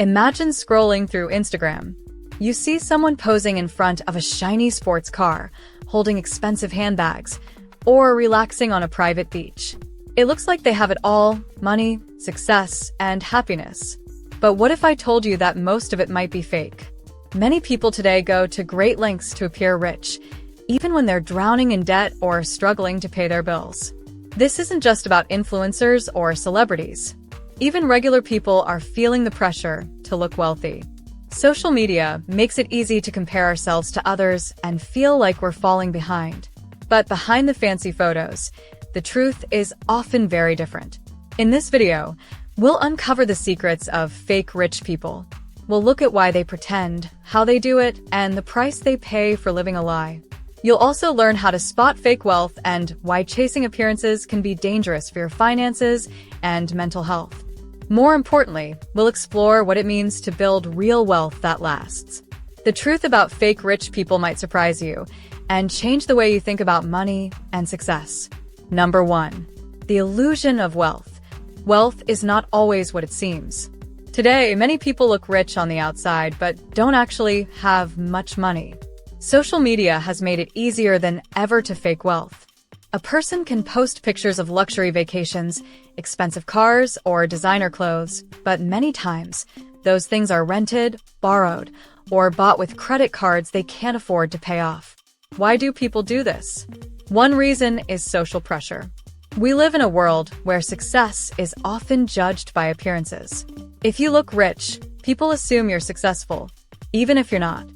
Imagine scrolling through Instagram. You see someone posing in front of a shiny sports car, holding expensive handbags, or relaxing on a private beach. It looks like they have it all: money, success, and happiness. But what if I told you that most of it might be fake? Many people today go to great lengths to appear rich, even when they're drowning in debt or struggling to pay their bills. This isn't just about influencers or celebrities. Even regular people are feeling the pressure to look wealthy. Social media makes it easy to compare ourselves to others and feel like we're falling behind. But behind the fancy photos, the truth is often very different. In this video, we'll uncover the secrets of fake rich people. We'll look at why they pretend, how they do it, and the price they pay for living a lie. You'll also learn how to spot fake wealth and why chasing appearances can be dangerous for your finances and mental health. More importantly, we'll explore what it means to build real wealth that lasts. The truth about fake rich people might surprise you and change the way you think about money and success. Number 1. The illusion of wealth. Wealth is not always what it seems. Today, many people look rich on the outside but don't actually have much money. Social media has made it easier than ever to fake wealth. A person can post pictures of luxury vacations, expensive cars, or designer clothes, but many times, those things are rented, borrowed, or bought with credit cards they can't afford to pay off. Why do people do this? One reason is social pressure. We live in a world where success is often judged by appearances. If you look rich, people assume you're successful, even if you're not.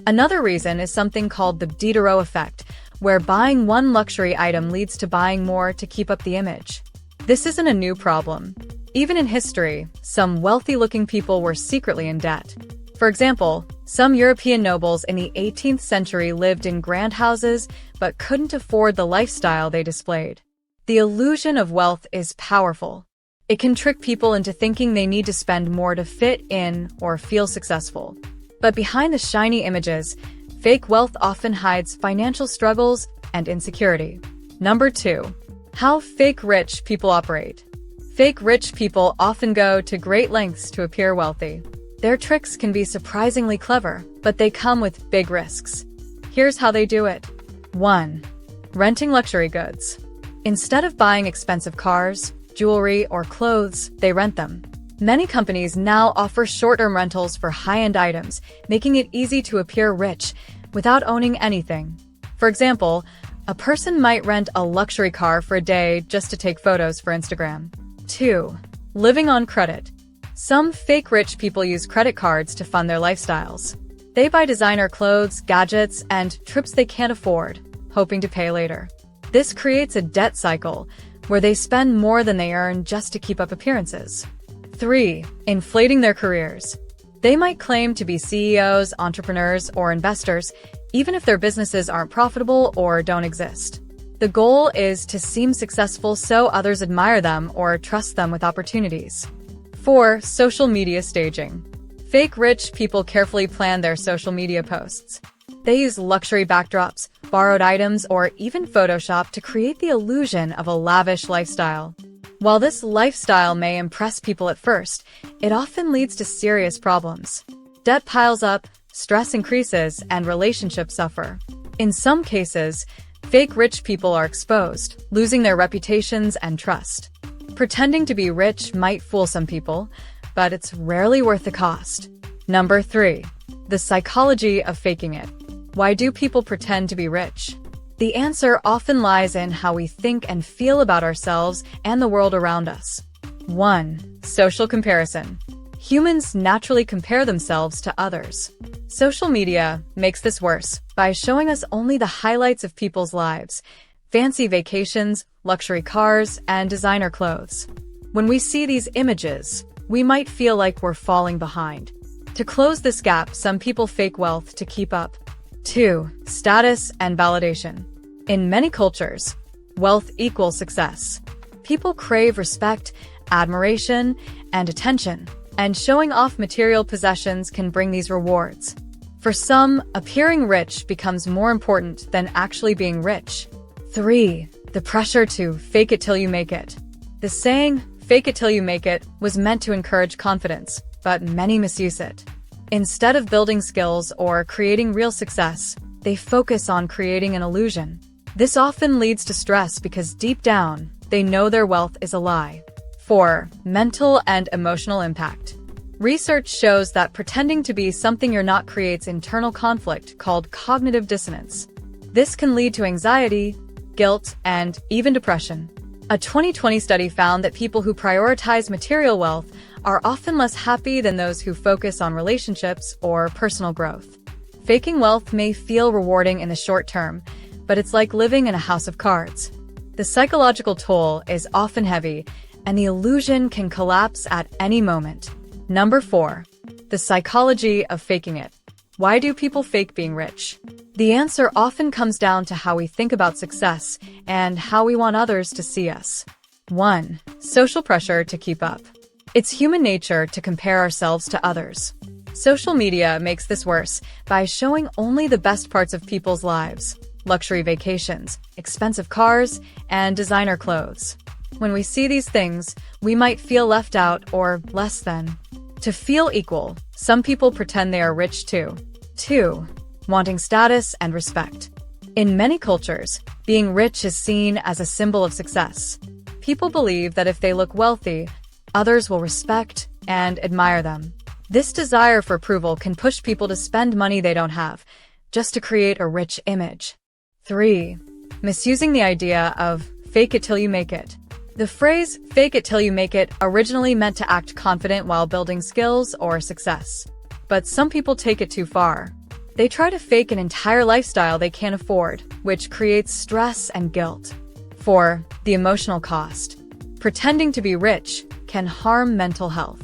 Another reason is something called the Diderot effect, where buying one luxury item leads to buying more to keep up the image. This isn't a new problem. Even in history, some wealthy-looking people were secretly in debt. For example, some European nobles in the 18th century lived in grand houses but couldn't afford the lifestyle they displayed. The illusion of wealth is powerful. It can trick people into thinking they need to spend more to fit in or feel successful. But behind the shiny images, fake wealth often hides financial struggles and insecurity. Number 2. How fake rich people operate. Fake rich people often go to great lengths to appear wealthy. Their tricks can be surprisingly clever, but they come with big risks. Here's how they do it. 1. Renting luxury goods. Instead of buying expensive cars, jewelry, or clothes, they rent them. Many companies now offer short-term rentals for high-end items, making it easy to appear rich without owning anything. For example, a person might rent a luxury car for a day just to take photos for Instagram. 2. Living on credit. Some fake rich people use credit cards to fund their lifestyles. They buy designer clothes, gadgets, and trips they can't afford, hoping to pay later. This creates a debt cycle where they spend more than they earn just to keep up appearances. 3. Inflating their careers. They might claim to be CEOs, entrepreneurs, or investors, even if their businesses aren't profitable or don't exist. The goal is to seem successful so others admire them or trust them with opportunities. 4. Social media staging. Fake rich people carefully plan their social media posts. They use luxury backdrops, borrowed items, or even Photoshop to create the illusion of a lavish lifestyle. While this lifestyle may impress people at first, it often leads to serious problems. Debt piles up, stress increases, and relationships suffer. In some cases, fake rich people are exposed, losing their reputations and trust. Pretending to be rich might fool some people, but it's rarely worth the cost. Number 3. The psychology of faking it. Why do people pretend to be rich? The answer often lies in how we think and feel about ourselves and the world around us. 1. Social comparison. Humans naturally compare themselves to others. Social media makes this worse by showing us only the highlights of people's lives: fancy vacations, luxury cars, and designer clothes. When we see these images, we might feel like we're falling behind. To close this gap, some people fake wealth to keep up. 2. Status and validation. In many cultures, wealth equals success. People crave respect, admiration, and attention, and showing off material possessions can bring these rewards. For some, appearing rich becomes more important than actually being rich. 3. The pressure to fake it till you make it. The saying, "fake it till you make it," was meant to encourage confidence, but many misuse it. Instead of building skills or creating real success, they focus on creating an illusion. This often leads to stress because deep down, they know their wealth is a lie. 4. Mental and emotional impact. Research shows that pretending to be something you're not creates internal conflict called cognitive dissonance. This can lead to anxiety, guilt, and even depression. A 2020 study found that people who prioritize material wealth are often less happy than those who focus on relationships or personal growth. Faking wealth may feel rewarding in the short term, but it's like living in a house of cards. The psychological toll is often heavy, and the illusion can collapse at any moment. Number 4. The psychology of faking it. Why do people fake being rich? The answer often comes down to how we think about success and how we want others to see us. 1. Social pressure to keep up. It's human nature to compare ourselves to others. Social media makes this worse by showing only the best parts of people's lives: luxury vacations, expensive cars, and designer clothes. When we see these things, we might feel left out or less than. To feel equal, some people pretend they are rich too. 2. Wanting status and respect. In many cultures, being rich is seen as a symbol of success. People believe that if they look wealthy, others will respect and admire them. This desire for approval can push people to spend money they don't have, just to create a rich image. 3. Misusing the idea of fake it till you make it. The phrase fake it till you make it originally meant to act confident while building skills or success. But some people take it too far. They try to fake an entire lifestyle they can't afford, which creates stress and guilt. 4. The emotional cost. Pretending to be rich can harm mental health.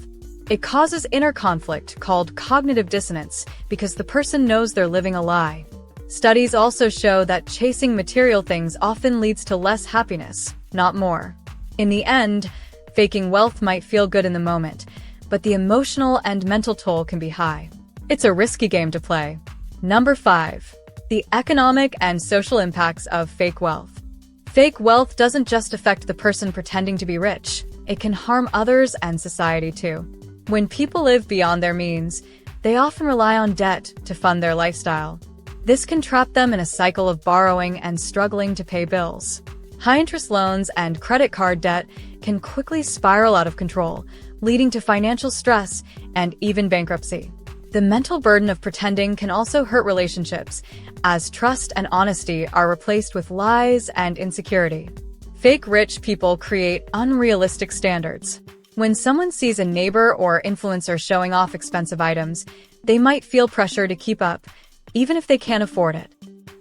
It causes inner conflict called cognitive dissonance because the person knows they're living a lie. Studies also show that chasing material things often leads to less happiness, not more. In the end, faking wealth might feel good in the moment, but the emotional and mental toll can be high. It's a risky game to play. Number 5. The economic and social impacts of fake wealth. Fake wealth doesn't just affect the person pretending to be rich. It can harm others and society too. When people live beyond their means, they often rely on debt to fund their lifestyle. This can trap them in a cycle of borrowing and struggling to pay bills. High-interest loans and credit card debt can quickly spiral out of control, leading to financial stress and even bankruptcy. The mental burden of pretending can also hurt relationships, as trust and honesty are replaced with lies and insecurity. Fake rich people create unrealistic standards. When someone sees a neighbor or influencer showing off expensive items, they might feel pressure to keep up, even if they can't afford it.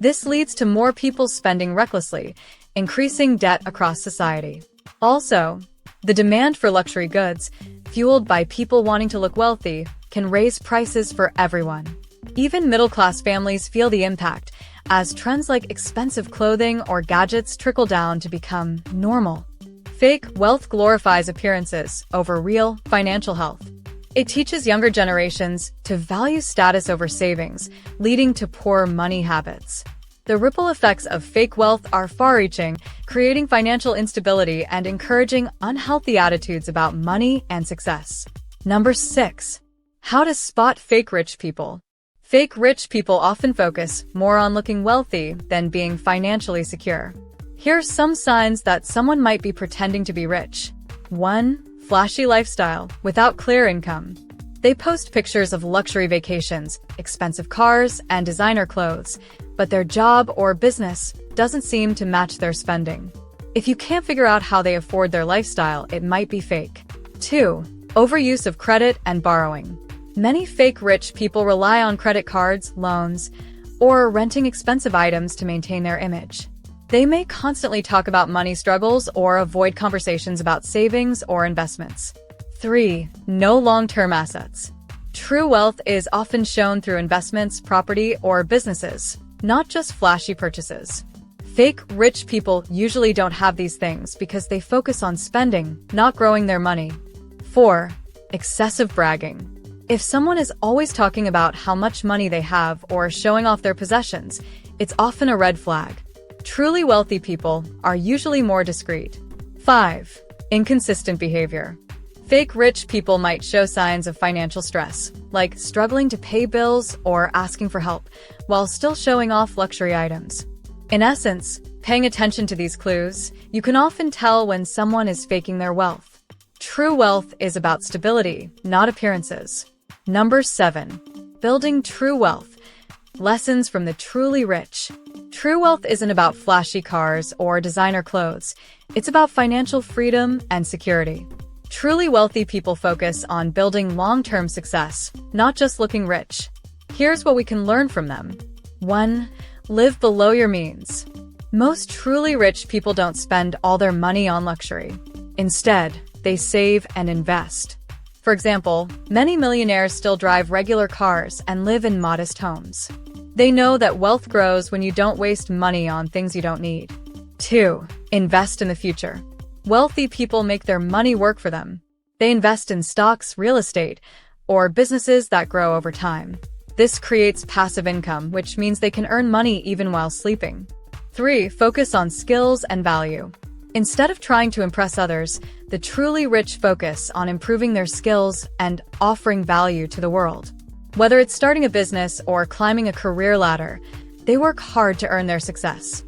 This leads to more people spending recklessly, increasing debt across society. Also, the demand for luxury goods, fueled by people wanting to look wealthy, can raise prices for everyone. Even middle-class families feel the impact, as trends like expensive clothing or gadgets trickle down to become normal. Fake wealth glorifies appearances over real financial health. It teaches younger generations to value status over savings, leading to poor money habits. The ripple effects of fake wealth are far-reaching, creating financial instability and encouraging unhealthy attitudes about money and success. Number 6. How to spot fake rich people. Fake rich people often focus more on looking wealthy than being financially secure. Here are some signs that someone might be pretending to be rich. 1. Flashy lifestyle without clear income. They post pictures of luxury vacations, expensive cars, and designer clothes, but their job or business doesn't seem to match their spending. If you can't figure out how they afford their lifestyle, it might be fake. 2. Overuse of credit and borrowing. Many fake rich people rely on credit cards, loans, or renting expensive items to maintain their image. They may constantly talk about money struggles or avoid conversations about savings or investments. 3. No long-term assets. True wealth is often shown through investments, property, or businesses, not just flashy purchases. Fake rich people usually don't have these things because they focus on spending, not growing their money. 4. Excessive bragging. If someone is always talking about how much money they have or showing off their possessions, it's often a red flag. Truly wealthy people are usually more discreet. 5. Inconsistent behavior. Fake rich people might show signs of financial stress, like struggling to pay bills or asking for help, while still showing off luxury items. In essence, paying attention to these clues, you can often tell when someone is faking their wealth. True wealth is about stability, not appearances. Number 7. Building true wealth. Lessons from the truly rich. True wealth isn't about flashy cars or designer clothes. It's about financial freedom and security. Truly wealthy people focus on building long-term success, not just looking rich. Here's what we can learn from them. 1. Live below your means. Most truly rich people don't spend all their money on luxury. Instead, they save and invest. For example, many millionaires still drive regular cars and live in modest homes. They know that wealth grows when you don't waste money on things you don't need. 2. Invest in the future. Wealthy people make their money work for them. They invest in stocks, real estate, or businesses that grow over time. This creates passive income, which means they can earn money even while sleeping. 3. Focus on skills and value. Instead of trying to impress others, the truly rich focus on improving their skills and offering value to the world. Whether it's starting a business or climbing a career ladder, they work hard to earn their success.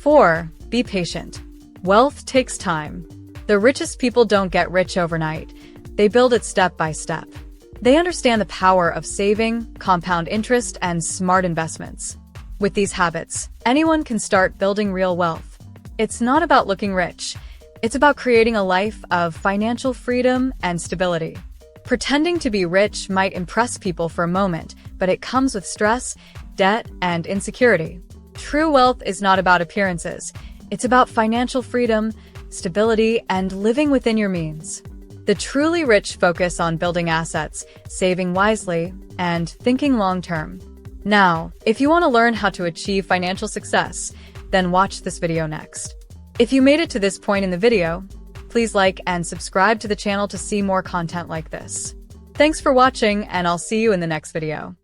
4. Be patient. Wealth takes time. The richest people don't get rich overnight. They build it step by step. They understand the power of saving, compound interest, and smart investments. With these habits, anyone can start building real wealth. It's not about looking rich. It's about creating a life of financial freedom and stability. Pretending to be rich might impress people for a moment, but it comes with stress, debt, and insecurity. True wealth is not about appearances. It's about financial freedom, stability, and living within your means. The truly rich focus on building assets, saving wisely, and thinking long-term. Now, if you want to learn how to achieve financial success, then watch this video next. If you made it to this point in the video, please like and subscribe to the channel to see more content like this. Thanks for watching, and I'll see you in the next video.